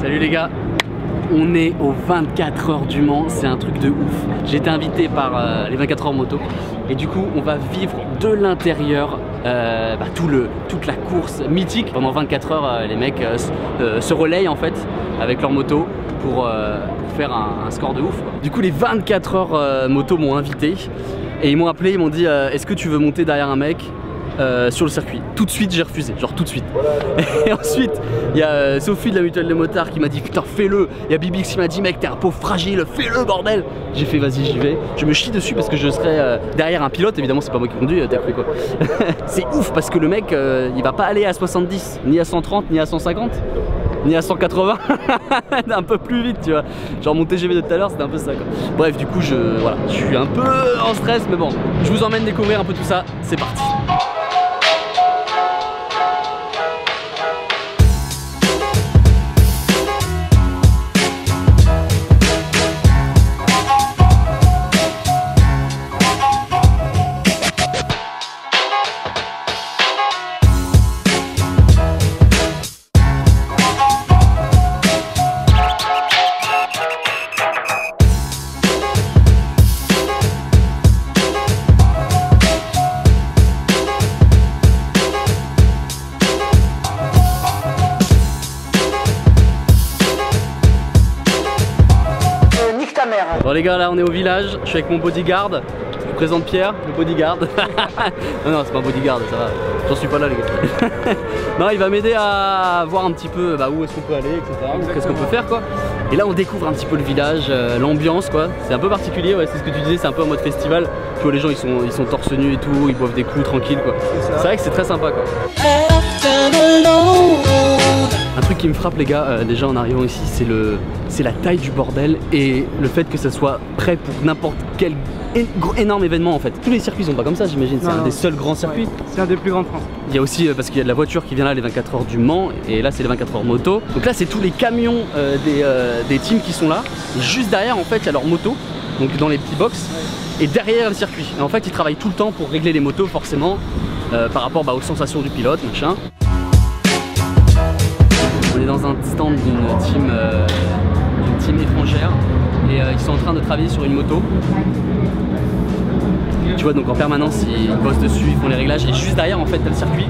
Salut les gars, on est aux 24 heures du Mans, c'est un truc de ouf. J'ai été invité par les 24 heures moto et du coup on va vivre de l'intérieur toute la course mythique. Pendant 24 heures les mecs se relayent en fait avec leur moto pour faire un score de ouf quoi. Du coup les 24 heures moto m'ont invité et ils m'ont appelé, ils m'ont dit est-ce que tu veux monter derrière un mec sur le circuit. Tout de suite j'ai refusé, genre tout de suite. Et ensuite il y a Sophie de la mutuelle des motards qui m'a dit putain fais-le. Il y a Bibix qui m'a dit mec t'es un pauvre fragile, fais-le bordel. J'ai fait vas-y j'y vais. Je me chie dessus parce que je serai derrière un pilote, évidemment c'est pas moi qui conduis, t'as cru quoi. C'est ouf parce que le mec il va pas aller à 70, ni à 130, ni à 150, ni à 180. Un peu plus vite tu vois. Genre mon TGV de tout à l'heure c'était un peu ça quoi. Bref du coup je suis un peu en stress mais bon, je vous emmène découvrir un peu tout ça, c'est parti. Bon les gars là on est au village, je suis avec mon bodyguard. Je vous présente Pierre, le bodyguard. non c'est pas un bodyguard, ça va, j'en suis pas là les gars. Non il va m'aider à voir un petit peu où est-ce qu'on peut aller, etc. Qu'est-ce qu'on peut faire quoi. Et là on découvre un petit peu le village, l'ambiance quoi. C'est un peu particulier, ouais, c'est ce que tu disais, c'est un peu en mode festival. Tu vois les gens ils sont torse nu et tout, ils boivent des coups tranquilles quoi. C'est vrai que c'est très sympa quoi. Un truc qui me frappe les gars, déjà en arrivant ici, c'est la taille du bordel et le fait que ça soit prêt pour n'importe quel énorme événement en fait. Tous les circuits sont pas comme ça j'imagine, c'est un des seuls grands circuits. Ouais, c'est un des plus grands de France. Il y a aussi, parce qu'il y a de la voiture qui vient là les 24 heures du Mans et là c'est les 24 heures moto. Donc là c'est tous les camions des teams qui sont là. Et juste derrière en fait il y a leur moto, donc dans les petits box et derrière le circuit. Et en fait ils travaillent tout le temps pour régler les motos forcément par rapport aux sensations du pilote, machin. On est dans un stand d'une team étrangère et ils sont en train de travailler sur une moto. Tu vois donc en permanence ils bossent dessus, ils font les réglages et juste derrière en fait t'as le circuit.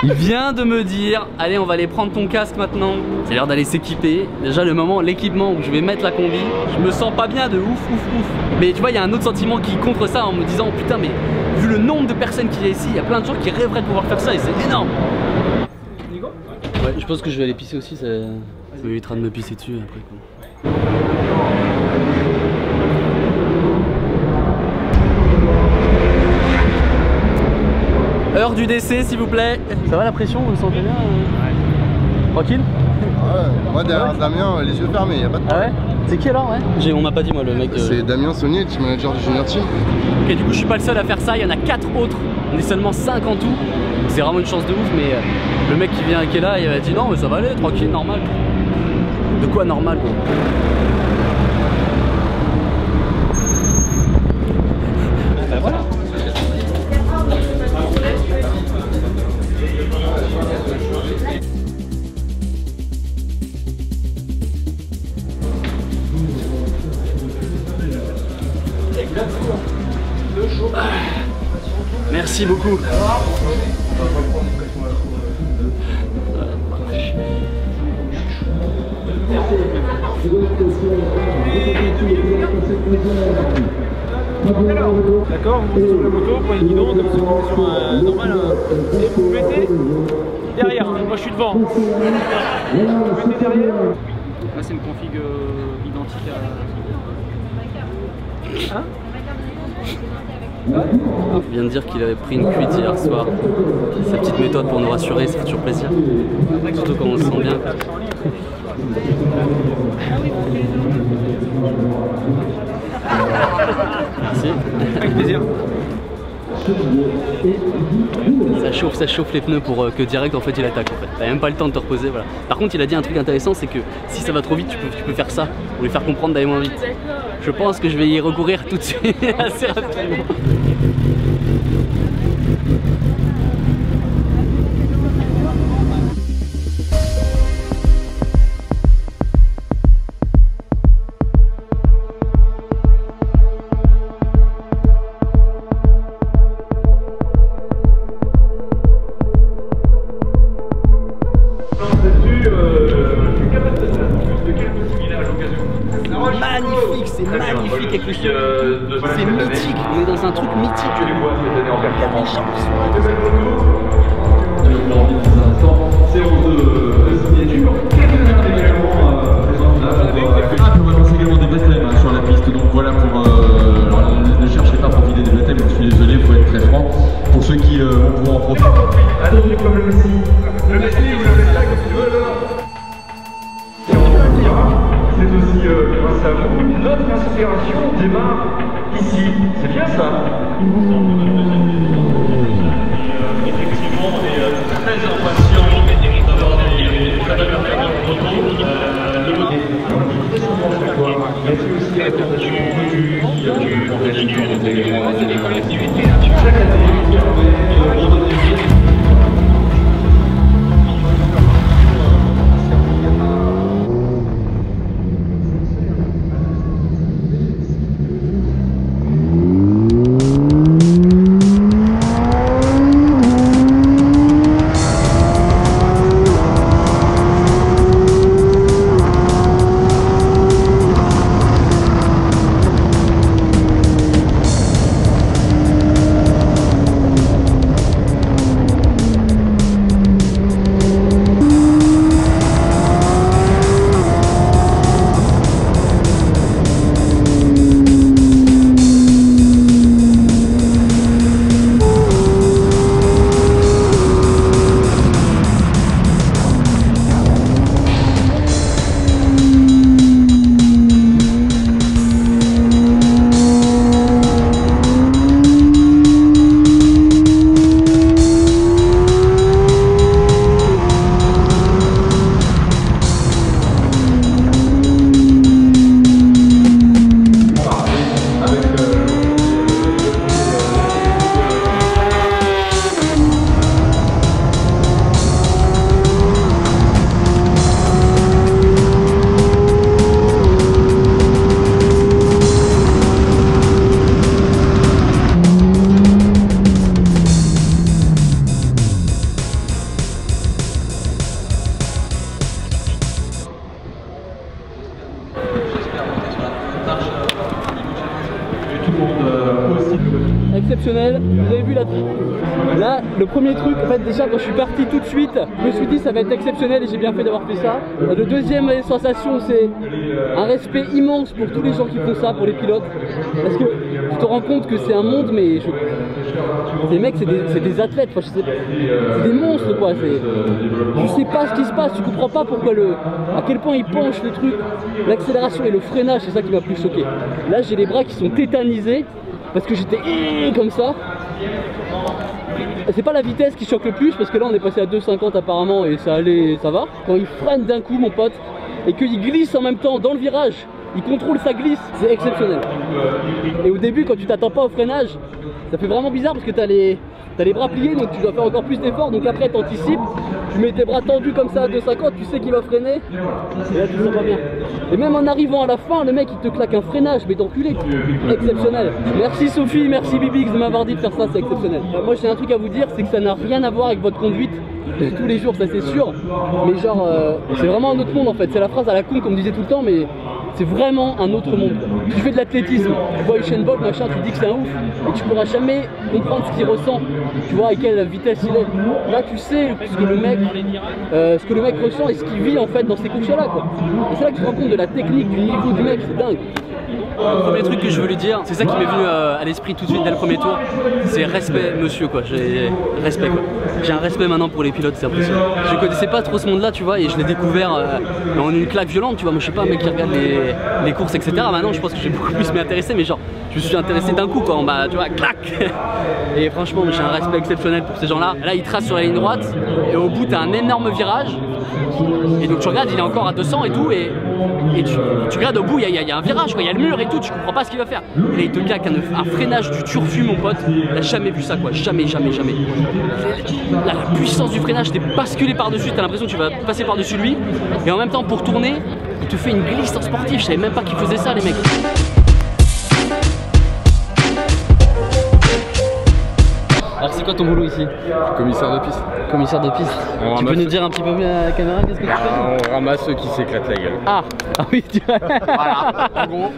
Il vient de me dire allez on va aller prendre ton casque maintenant. C'est l'heure d'aller s'équiper. Déjà l'équipement où je vais mettre la combi, je me sens pas bien de ouf. Mais tu vois il y a un autre sentiment qui contre ça en me disant putain mais vu le nombre de personnes qu'il y a ici, il y a plein de gens qui rêveraient de pouvoir faire ça et c'est énorme. Ouais je pense que je vais aller pisser aussi, ça m'évitera de me pisser dessus après quoi. Heure du décès s'il vous plaît. Ça va la pression, vous le sentez bien Tranquille. Ouais, moi derrière Damien, les yeux fermés, y'a pas de problème. Ah ouais. C'est qui alors ouais on m'a pas dit moi le mec. C'est Damien Saunier, team manager du Junior Team. Ok du coup je suis pas le seul à faire ça, il y en a 4 autres. On est seulement 5 en tout. C'est vraiment une chance de ouf mais le mec qui est là il a dit non mais ça va aller, tranquille, normal. De quoi normal quoi. Voilà. Merci beaucoup. D'accord, vous montez sur la moto, prenez le guidon, comme si vous étiez sur un normal, et vous vous mettez derrière, moi je suis devant. Vous mettez derrière. Là c'est une config identique à... Hein? Il vient de dire qu'il avait pris une cuite hier soir. Sa petite méthode pour nous rassurer, ça fait toujours plaisir. Surtout quand on le sent bien. Merci. Avec plaisir. Ça chauffe les pneus pour que direct en fait il attaque en fait. T'as même pas le temps de te reposer, voilà. Par contre il a dit un truc intéressant, c'est que si ça va trop vite tu peux faire ça pour lui faire comprendre d'aller moins vite. Je pense que je vais y recourir tout de suite assez rapidement. frissons. C'est mythique, on est dans un truc mythique. Il y a des gens qui sont séance de signature. On va lancer également des baptêmes sur la piste, donc voilà pour. Ne cherchez pas à profiter des baptêmes, je suis désolé, il faut être très franc. Pour ceux qui vont pouvoir en profiter. Attention comme le Messi. Le Messi ou le Messi comme tu veux. C'est aussi grâce à vous. Notre inspiration démarre ici. C'est bien ça. Effectivement, on est très impatients d'avoir des merci aussi à la présentation du collectivités. Chaque année, on donne des exceptionnel, vous avez vu là le premier truc, en fait déjà quand je suis parti tout de suite, je me suis dit ça va être exceptionnel et j'ai bien fait d'avoir fait ça. Le deuxième sensation c'est un respect immense pour tous les gens qui font ça, pour les pilotes, parce que tu te rends compte que c'est un monde mais les mecs c'est des athlètes, enfin, c'est des monstres quoi, tu sais pas ce qui se passe, tu comprends pas pourquoi à quel point ils penchent le truc, l'accélération et le freinage, c'est ça qui m'a plus choqué. Là j'ai les bras qui sont tétanisés parce que j'étais comme ça. C'est pas la vitesse qui choque le plus parce que là on est passé à 2,50 apparemment et ça va. Quand il freine d'un coup mon pote et qu'il glisse en même temps dans le virage, il contrôle sa glisse, c'est exceptionnel. Et au début quand tu t'attends pas au freinage, ça fait vraiment bizarre parce que t'as les bras pliés donc tu dois faire encore plus d'efforts, donc après t'anticipes, tu mets tes bras tendus comme ça à 2,50, tu sais qu'il va freiner et là tu te sens pas bien. Et même en arrivant à la fin, le mec il te claque un freinage mais d'enculé, exceptionnel. Merci Sophie, merci Bibix de m'avoir dit de faire ça, c'est exceptionnel. Moi j'ai un truc à vous dire, c'est que ça n'a rien à voir avec votre conduite de tous les jours, ça c'est sûr, mais genre c'est vraiment un autre monde en fait, c'est la phrase à la con qu'on me disait tout le temps, mais c'est vraiment un autre monde. Tu fais de l'athlétisme, tu vois Usain Bolt machin, tu dis que c'est un ouf et tu pourras jamais comprendre ce qu'il ressent, tu vois à quelle vitesse il est. Là tu sais ce que le mec ressent et ce qu'il vit en fait dans ces courses là quoi. Et c'est là que tu te rends compte de la technique, du niveau du mec, c'est dingue. Le premier truc que je veux lui dire, c'est ça qui m'est venu à l'esprit tout de suite dès le premier tour, c'est respect monsieur quoi, j'ai respect quoi. J'ai un respect maintenant pour les pilotes, c'est impressionnant. Je connaissais pas trop ce monde là tu vois et je l'ai découvert en une claque violente tu vois, moi je suis pas un mec qui regarde les courses etc. Maintenant je pense que j'ai beaucoup plus m'y intéresser mais genre je me suis intéressé d'un coup quand tu vois clac. Et franchement j'ai un respect exceptionnel pour ces gens là. Là ils tracent sur la ligne droite et au bout t'as un énorme virage et donc tu regardes il est encore à 200 et tout et tu regardes au bout il y a un virage quoi, il y a le mur et tout, tu comprends pas ce qu'il va faire. Et il te claque un freinage du turfu mon pote, t'as jamais vu ça quoi, jamais. La puissance du freinage, t'es basculé par dessus, t'as l'impression que tu vas passer par dessus lui et en même temps pour tourner, il te fait une glisse en sportif, je savais même pas qu'ils faisaient ça les mecs. Alors c'est quoi ton boulot ici? Commissaire de piste. Commissaire de piste. Tu peux nous dire un petit peu mieux à la caméra qu'est-ce que tu fais? On ramasse ceux qui s'éclatent la gueule. Ah oui, tu vois. Voilà, en gros.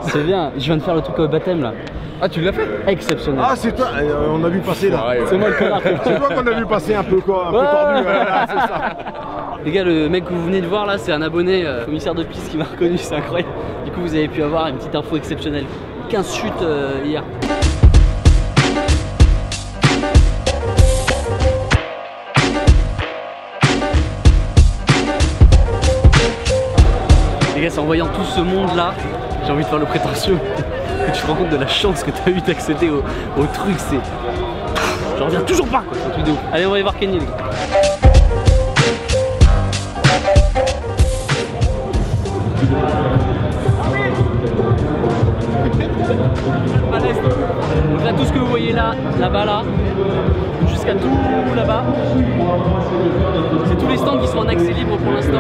C'est bien, je viens de faire le truc au baptême là. Ah, tu l'as fait? Exceptionnel. Ah, c'est toi, on a vu passer là. Ouais, C'est moi le connard. C'est toi qu'on a vu passer un peu quoi, un peu tordu. Voilà, c'est ça. Les gars, le mec que vous venez de voir là, c'est un abonné commissaire de piste qui m'a reconnu, c'est incroyable. Du coup, vous avez pu avoir une petite info exceptionnelle. 15 chutes hier. Les gars, c'est en voyant tout ce monde là, j'ai envie de faire le prétentieux, que tu te rends compte de la chance que tu as eu d'accéder au truc. C'est. J'en reviens toujours pas quoi, c'est un truc de ouf. Allez, on va aller voir Kenny les gars. Donc là, tout ce que vous voyez là, là-bas, là, jusqu'à tout là-bas, c'est tous les stands qui sont en accès libre pour l'instant.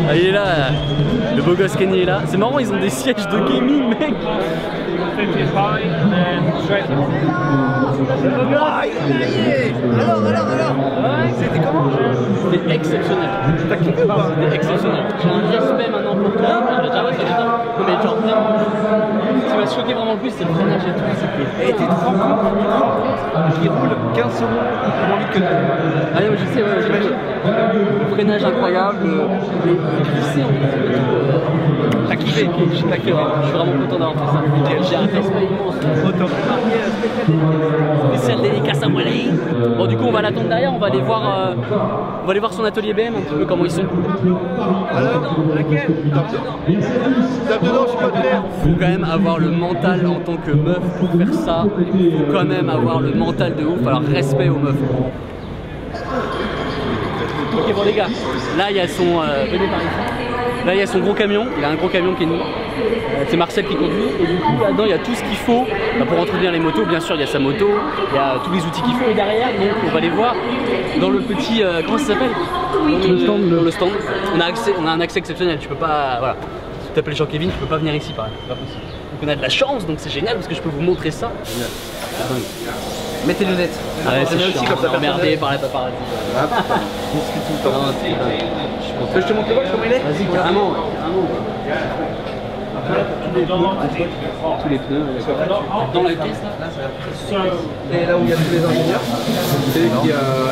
Ah, il est là, le beau gosse Kenny est là. C'est marrant, ils ont des sièges de gaming, mec. Alors, Ouais, c'était comment? C'était exceptionnel. t'as kiffé ou pas? C'était exceptionnel. J'ai un respect maintenant pour toi. Déjà, ouais, ça fait temps. Non, mais genre vraiment, ce qui m'a choqué vraiment le plus, c'est le freinage et tout. Et tu te rends compte qu'il roule 15 secondes moins vite que nous. Ah, non, je sais, ouais, j'imagine. Le freinage incroyable, les glissés en fait. T'as kiffé? J'ai claqué, ouais. Je suis vraiment content d'avoir fait ça. J'ai un respect immense. Spécial dédicace à Wally. Bon, du coup, on va l'attendre derrière, on va aller voir son atelier BM un petit peu comment ils sont. Alors, laquelle? Tape dedans, je suis pas clair. Faut quand même avoir le mental en tant que meuf pour faire ça. Faut quand même avoir le mental de ouf. Alors respect aux meufs. Ok bon les gars, là il y a son venez par ici. Là il y a son gros camion. Il a un gros camion qui est nous. C'est Marcel qui conduit et du coup là-dedans il y a tout ce qu'il faut pour entretenir les motos. Bien sûr il y a sa moto, il y a tous les outils qu'il faut et derrière donc on va les voir dans le petit comment ça s'appelle? Dans le stand. On a un accès exceptionnel. Tu peux pas voilà. Si tu t'appelles Jean-Kévin, tu peux pas venir ici pareil. C'est pas possible. Donc on a de la chance donc c'est génial parce que je peux vous montrer ça. Génial. Mettez les lunettes. Ah ouais, c'est chiant, comme ça emmerdé par la paparazzi. Discute tout le temps. Je te montre le vol comment il est? Vas-y, carrément. Tous les pneus, dans la caisse là. Et là où il y a tous les ingénieurs, c'est eux qui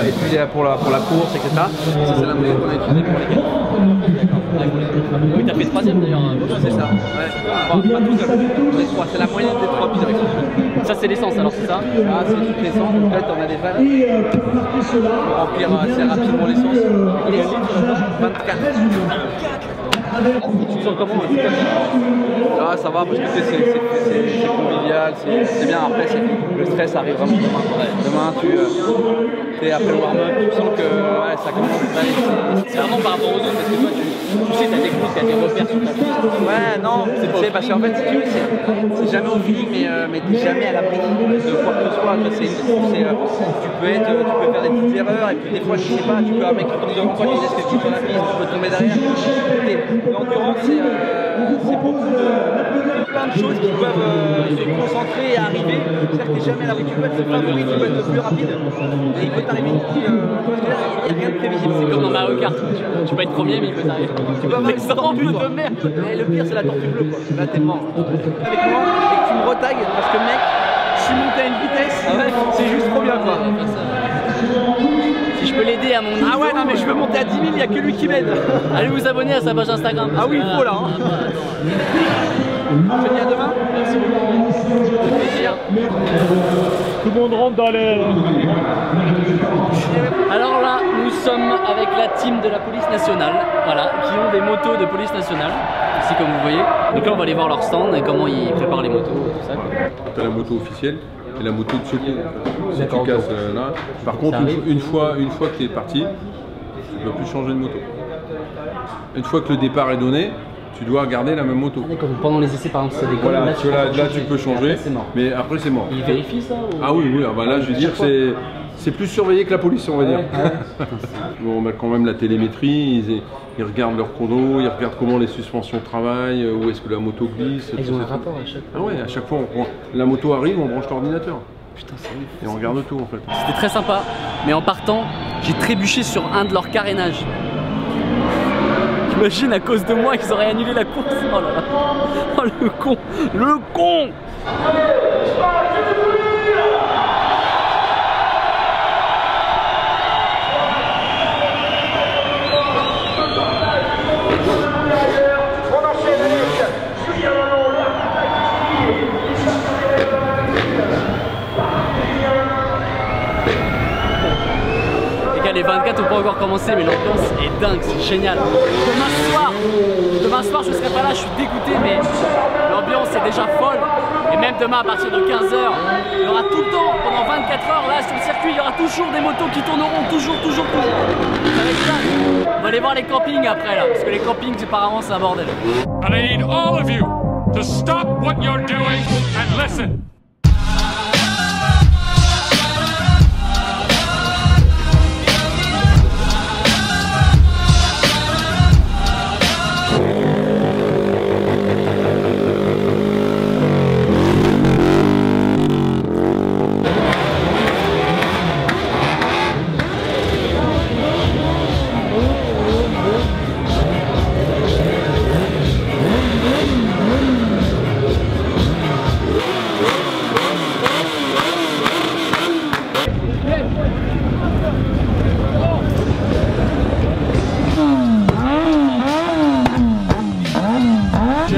étudiaient pour la course, etc. Ça c'est la moyenne qu'on a utilisée pour les gars. Oui, t'as fait 3ème d'ailleurs. C'est ça. Ouais. Enfin, pas tout seul. On est 3. C'est la moyenne des 3 pilotes. Ça c'est l'essence alors c'est ça? Ah, c'est toute l'essence. En fait, on a des vannes pour remplir assez rapidement l'essence. Il est 24. Tu te sens comment? Ah, ça va parce que c'est convivial, c'est bien. Après, le stress arrive vraiment demain. Demain, tu es après le warm-up, tu sens que ouais, ça commence à aller. C'est vraiment par rapport aux autres parce que toi tu sais ta technique, t'as des repères sur ta piste. Ouais, non, c'est parce qu'en fait, si tu veux, c'est jamais au feeling, mais t'es jamais à l'abri de quoi que ce soit. Tu peux faire des petites erreurs et puis des fois, je sais pas, tu peux un mec qui tombe devant toi, tu sais ce que tu peux la piste, tu peux tomber derrière. L'endurance, c'est beaucoup plein de choses qui peuvent se concentrer et arriver. C'est-à-dire que t'es jamais à l'abri, tu peux être le favori, tu peux être le plus rapide et il peut t'arriver une petite. Il n'y a rien de prévisible. C'est comme dans Mario Kart, tu peux être premier mais il peut t'arriver. Tu peux avoir une tortue de merde. Et le pire c'est la tortue bleue quoi. Là t'es mort. Avec moi et que tu me retagues parce que mec, je suis monté à une vitesse, c'est juste trop bien quoi. Si je peux l'aider à mon niveau. Ah ouais non mais je veux monter à 10 000, il n'y a que lui qui m'aide. Allez vous abonner à sa page Instagram. Ah oui il faut là. On se dit à demain. Merci beaucoup. Plaisir. Tout le monde rentre dans les... Alors là, nous sommes avec la team de la police nationale, voilà, qui ont des motos de police nationale, ici comme vous voyez. Donc là, on va aller voir leur stand et comment ils préparent les motos, tout ça. Tu as la moto officielle et la moto de secours. Si tu casses là. Par contre, une fois que tu es parti, tu ne dois plus changer de moto. Une fois que le départ est donné, tu dois garder la même moto. Ah, d'accord, pendant les essais par exemple, ça décolle. Voilà, là tu peux changer, après, mais après c'est mort. Ils vérifient ça ou... Ah oui, ah bah là je veux dire C'est plus surveillé que la police, on va dire. Bon, on a quand même la télémétrie, ils regardent leur chrono, ils regardent comment les suspensions travaillent, où est-ce que la moto glisse. Ils ont un rapport à chaque fois. Ah ouais, à chaque fois, la moto arrive, on branche l'ordinateur. Putain, c'est ouf. Et on regarde tout en fait. C'était très sympa, mais en partant, j'ai trébuché sur un de leurs carénages. J'imagine à cause de moi ils auraient annulé la course. Oh là là. Oh le con. Le con. Les 24 n'ont pas encore commencé, mais l'ambiance est dingue, c'est génial. Demain soir je serai pas là, je suis dégoûté, mais l'ambiance est déjà folle. Et même demain à partir de 15 h, il y aura tout le temps, pendant 24 heures là sur le circuit, il y aura toujours des motos qui tourneront, toujours. Ça va être dingue. On va aller voir les campings après là, parce que les campings apparemment c'est un bordel. And I need all of you to stop what you're doing and listen.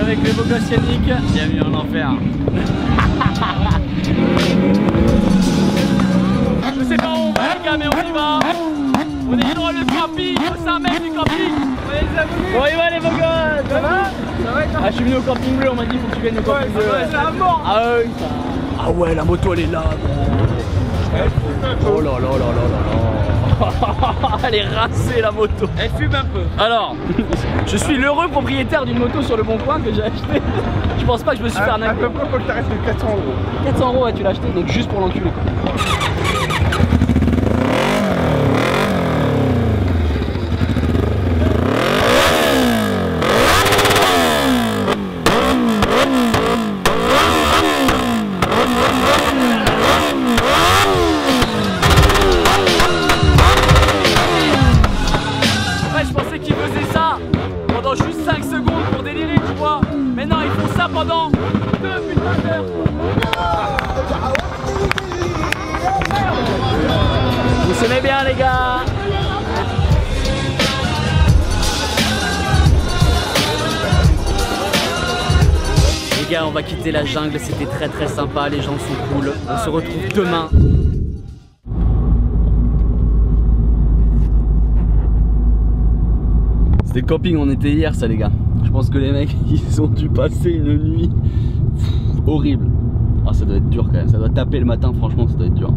Avec les beaux gosses Yannick, bienvenue en enfer. Je sais pas où on va les gars, mais on y va. On est sur le camping, au 5 mètres du camping. Bon y va les beaux gosses. Ça va? Ah je suis venu au camping bleu, on m'a dit faut que tu viennes au camping bleu. C'est à mort. Ah ouais la moto elle est là. Oh là là là là là. Elle est rincée la moto. Elle fume un peu. Alors, je suis l'heureux propriétaire d'une moto sur le bon coin que j'ai acheté. Je pense pas que je me suis fait arnaquer. À peu près faut que tu restes 400 €. 400 € ouais, tu l'as acheté, donc juste pour l'enculer. Juste 5 secondes pour délirer, tu vois. Mais non, ils font ça pendant 2 putains d'heures. Vous s'aimez bien, les gars. Les gars, on va quitter la jungle. C'était très sympa. Les gens sont cool. On se retrouve demain. C'était le camping, on était hier ça les gars. Je pense que les mecs ils ont dû passer une nuit horrible. Ah ça doit être dur quand même, ça doit taper le matin, franchement ça doit être dur.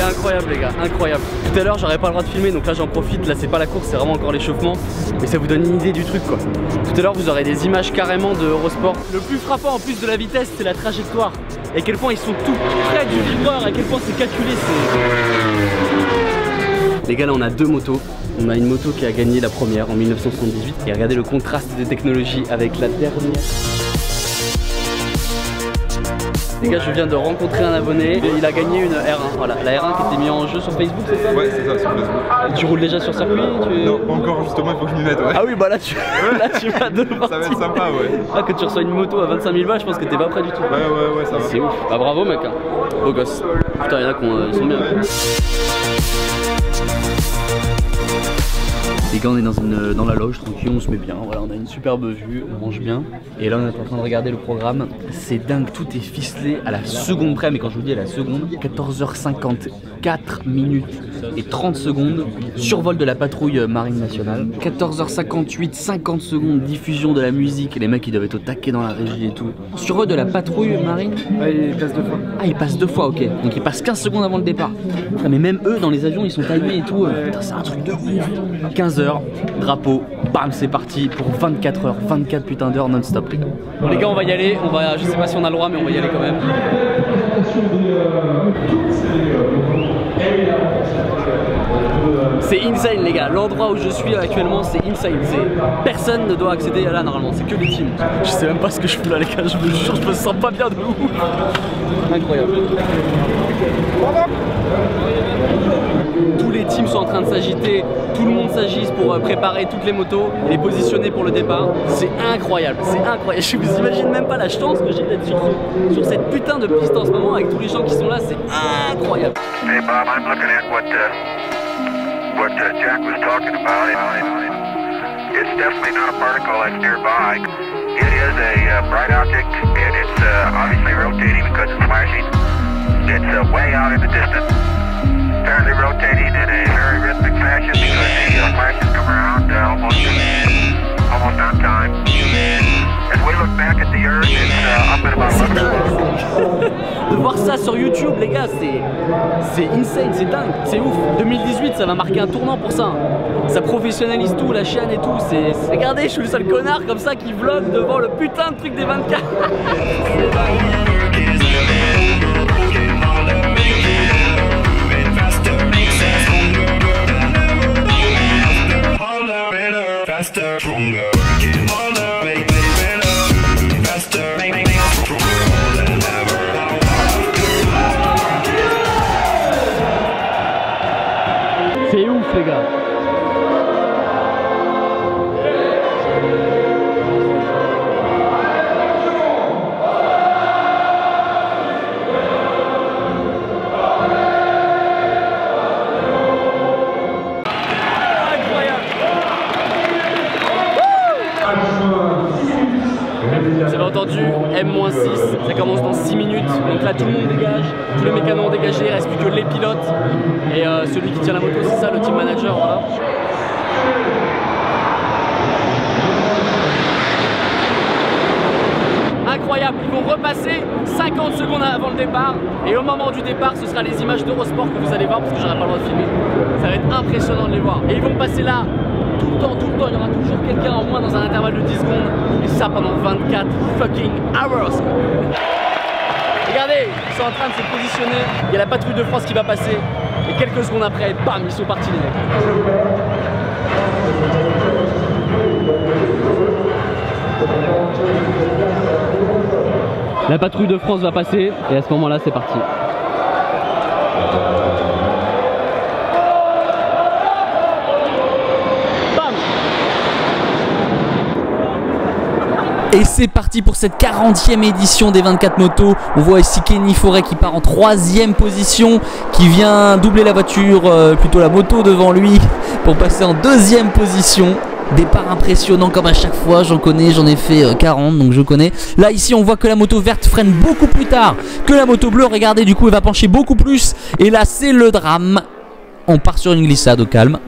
Incroyable les gars, incroyable. Tout à l'heure j'aurais pas le droit de filmer donc là j'en profite, là c'est pas la course, c'est vraiment encore l'échauffement. Mais ça vous donne une idée du truc quoi. Tout à l'heure vous aurez des images carrément de Eurosport. Le plus frappant en plus de la vitesse c'est la trajectoire. Et à quel point ils sont tout près du livreur, à quel point c'est calculé. Les gars là on a deux motos. On a une moto qui a gagné la première en 1978. Et regardez le contraste de technologie avec la dernière. Les gars, je viens de rencontrer un abonné, il a gagné une R1, voilà, la R1 qui était mise en jeu sur Facebook, c'est ça? Ouais, c'est ça, sur Facebook. Et tu roules déjà sur circuit? Non, pas encore, justement, il faut que je m'y mette, ouais. Ah oui, bah là tu vas devoir. Ça va être sympa, ouais. Ah, que tu reçois une moto à 25 000 balles, je pense que t'es pas prêt du tout. Ouais, ça va. C'est ouf. Bah bravo mec, hein. Beau gosse. Putain, il y en a qui ils sont bien. Les gars, on est dans la loge, tranquille, on se met bien. Voilà, on a une superbe vue, on mange bien. Et là, on est en train de regarder le programme. C'est dingue, tout est ficelé à la seconde près. Mais quand je vous dis à la seconde, 14h54 minutes et 30 secondes. Survol de la patrouille marine nationale. 14h58, 50 secondes, diffusion de la musique. Les mecs, ils doivent être au taquet dans la régie et tout. Survol de la patrouille marine. Ouais, il passe 2 fois. Ah, il passe 2 fois, ok. Donc il passe 15 secondes avant le départ. Ah, mais même eux, dans les avions, ils sont timés et tout. Putain, c'est un truc de ouf. 15h, drapeau, bam, c'est parti pour 24 heures. 24 putains d'heures non-stop, les gars. Bon, les gars, on va y aller. On va, je sais pas si on a le droit, mais on va y aller quand même. C'est insane, les gars. L'endroit où je suis actuellement, c'est insane. Personne ne doit accéder à là normalement. C'est que les teams. Je sais même pas ce que je fais là, les gars. Je me jure, je me sens pas bien de ouf. Incroyable. Tous les teams sont en train de s'agiter. Tout le monde s'agisse pour préparer toutes les motos et les positionner pour le départ. C'est incroyable. C'est incroyable. Je vous imagine même pas la chance que j'ai d'être sur cette putain de piste en ce moment avec tous les gens qui sont là. C'est incroyable. Hey Bob, I'm looking at what Jack was talking about. It's definitely not a particle that's nearby. It is a bright object, and it's obviously rotating because it's flashing. It's way out in the distance, apparently rotating in a very rhythmic fashion because the flashes come around almost on time. As we look back at the Earth, it's up at about 11. De voir ça sur YouTube, les gars, c'est insane, c'est dingue, c'est ouf. 2018, ça va marquer un tournant pour ça. Ça professionnalise tout, la chaîne et tout. Regardez, je suis le seul connard comme ça qui vlog devant le putain de truc des 24. C'est ouf, les gars. Vous avez entendu, M-6, ça commence dans 6 minutes, donc là tout le monde dégage, tous les mécanos ont dégagé, il ne reste plus que les pilotes et celui qui tient la moto, c'est ça, le team manager, voilà. Incroyable, ils vont repasser 50 secondes avant le départ et au moment du départ, ce sera les images d'Eurosport que vous allez voir parce que j'aurai pas le droit de filmer. Ça va être impressionnant de les voir et ils vont passer là. Tout le temps, il y aura toujours quelqu'un en moins dans un intervalle de 10 secondes et ça pendant 24 fucking hours. Regardez, ils sont en train de se positionner, il y a la patrouille de France qui va passer et quelques secondes après, bam, ils sont partis les mecs. La patrouille de France va passer et à ce moment là c'est parti. Et c'est parti pour cette 40e édition des 24 motos. On voit ici Kenny Forêt qui part en 3e position, qui vient doubler la voiture, plutôt la moto devant lui, pour passer en 2e position. Départ impressionnant comme à chaque fois, j'en connais, j'en ai fait 40 donc je connais. Là ici on voit que la moto verte freine beaucoup plus tard que la moto bleue, regardez, du coup elle va pencher beaucoup plus. Et là c'est le drame, on part sur une glissade au calme.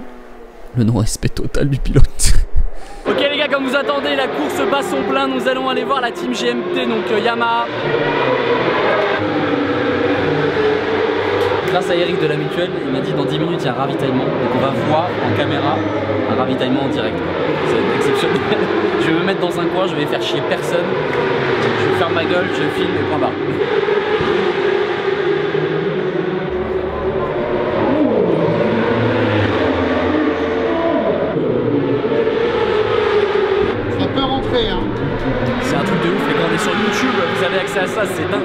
Le non-respect total du pilote. Ok les gars, comme vous attendez, la course bat son plein, nous allons aller voir la team GMT, donc Yamaha. Grâce à Eric de la Mutuelle, il m'a dit dans 10 minutes il y a un ravitaillement, donc on va voir en caméra un ravitaillement en direct. Ça va être exceptionnel. Je vais me mettre dans un coin, je vais faire chier personne, je vais faire ma gueule, je filme et point barre. Ça peut rentrer, hein. C'est un truc de ouf, et quand on est sur YouTube, vous avez accès à ça, c'est dingue.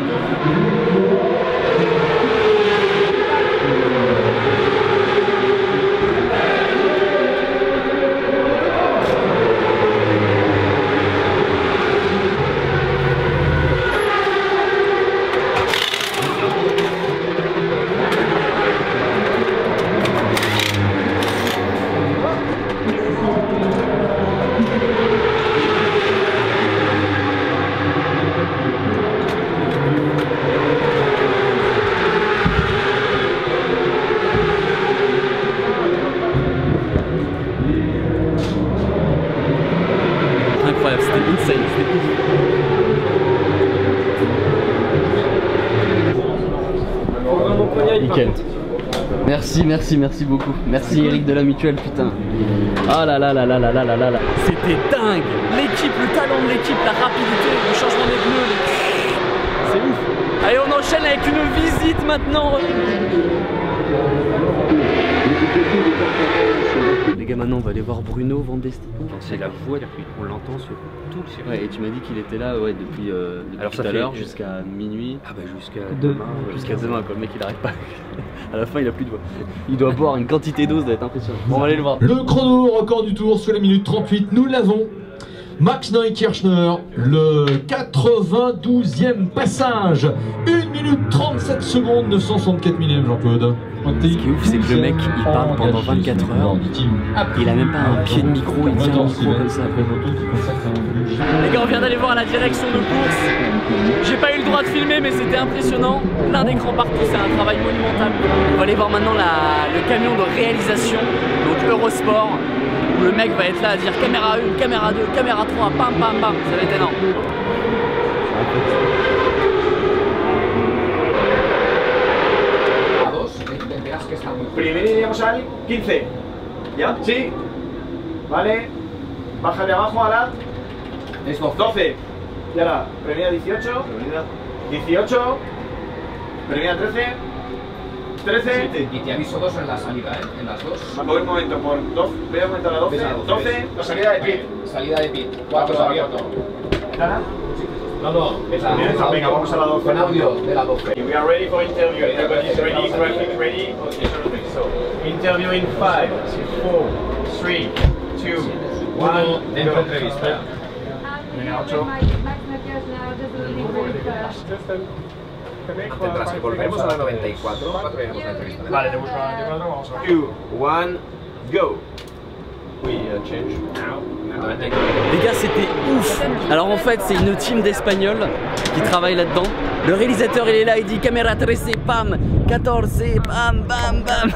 Nickel. Merci, merci, merci beaucoup. Merci Eric de la Mutuelle, putain. Ah là là là là là là là là là. C'était dingue. L'équipe, le talent de l'équipe, la rapidité, le changement des pneus. C'est ouf. Allez, on enchaîne avec une visite maintenant. Les gars, maintenant on va aller voir Bruno Vandesti. C'est la voix, on l'entend sur tout le circuit. Ouais, et tu m'as dit qu'il était là depuis Alors tout à l'heure jusqu'à minuit. Ah bah jusqu'à demain. Jusqu'à demain quoi, le mec il arrête pas. À la fin il a plus de voix. Il doit boire une quantité d'eau, ça doit être impressionnant. Bon, on va aller le voir. Le chrono record du tour sur la minute 38, nous l'avons. Max Neukirchner, le 92e passage, 1 minute 37 secondes, 964 millième, Jean-Claude. Ce qui est ouf, c'est que le mec il parle pendant 24 heures, il a même pas un pied de micro, il tient le micro comme ça. Les gars, on vient d'aller voir la direction de course. J'ai pas eu le droit de filmer, mais c'était impressionnant. Plein d'écrans partout, c'est un travail monumental. On va aller voir maintenant le camion de réalisation, donc Eurosport, où le mec va être là à dire caméra 1, caméra 2, caméra 3, pam pam pam, ça va être énorme. Primera iríamos al 15. ¿Ya? Sí. Vale. Baja de abajo a la 12. Y ahora, primera 18. 18. Primera 13. 13. Y te aviso 2 en la salida, ¿eh? En las 2. Voy un momento por 2. Voy a aumentar a 12. 12. La salida de pit. Salida de pit. 4 abierto. No. Venga, vamos a la 12. Con audio de la 12. We are ready for interview. Everybody's ready, graphic ready. Okay, so interview in 5, 4, 3, 2, 1. Dentro entrevista. Venga, 8. Tendrás que volvemos a la 94. Vale, te busco la 94. Vamos a 2, 1, go. We change now. Les gars, c'était ouf. Alors en fait c'est une team d'Espagnols qui travaille là-dedans. Le réalisateur il est là, il dit caméra 13, pam, 14, bam, bam, bam.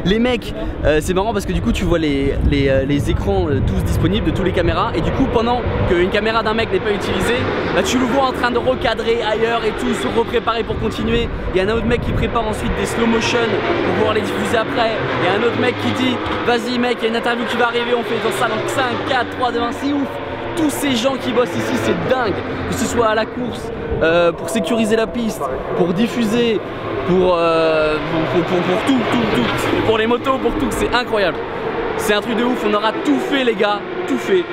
Les mecs, c'est marrant parce que du coup tu vois les écrans tous disponibles de tous les caméras. Et du coup pendant qu'une caméra d'un mec n'est pas utilisée, bah, tu le vois en train de recadrer ailleurs et tout, se repréparer pour continuer. Il y a un autre mec qui prépare ensuite des slow motion pour pouvoir les diffuser après. Il y a un autre mec qui dit vas-y mec, il y a une interview qui va arriver, on fait dans ça dans 5, 4, 3, 2, 1, c'est ouf. Tous ces gens qui bossent ici, c'est dingue. Que ce soit à la course, pour sécuriser la piste, pour diffuser, pour tout, pour les motos, pour tout, c'est incroyable. C'est un truc de ouf, on aura tout fait les gars, tout fait.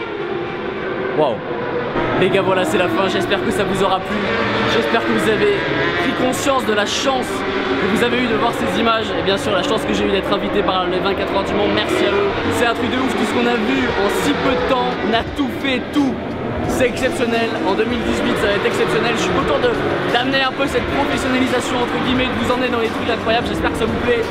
Waouh. Les gars, voilà, c'est la fin, j'espère que ça vous aura plu. J'espère que vous avez pris conscience de la chance que vous avez eu de voir ces images. Et bien sûr, la chance que j'ai eu d'être invité par les 24 heures du monde, merci à eux. C'est un truc de ouf, tout ce qu'on a vu en si peu de temps. On a tout fait, tout. C'est exceptionnel, en 2018 ça va être exceptionnel. Je suis content d'amener un peu cette professionnalisation entre guillemets, de vous emmener dans les trucs incroyables. J'espère que ça vous plaît.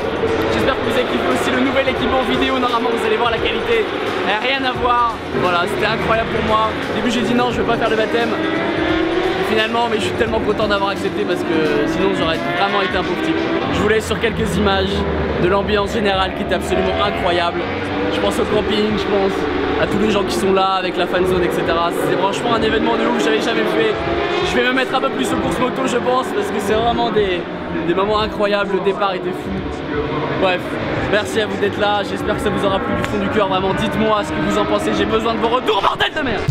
J'espère que vous avez kiffé aussi le nouvel équipement vidéo. Normalement vous allez voir la qualité, rien à voir. Voilà, c'était incroyable pour moi. Au début j'ai dit non, je veux pas faire le baptême. Et finalement, mais je suis tellement content d'avoir accepté parce que sinon j'aurais vraiment été un pauvre type. Je vous laisse sur quelques images de l'ambiance générale qui était absolument incroyable. Je pense au camping, je pense à tous les gens qui sont là avec la fan zone, etc. C'est franchement un événement de ouf que j'avais jamais fait. Je vais me mettre un peu plus aux courses moto, je pense, parce que c'est vraiment des moments incroyables. Le départ était fou. Bref, merci à vous d'être là. J'espère que ça vous aura plu du fond du cœur. Vraiment, dites-moi ce que vous en pensez. J'ai besoin de vos retours, bordel de merde!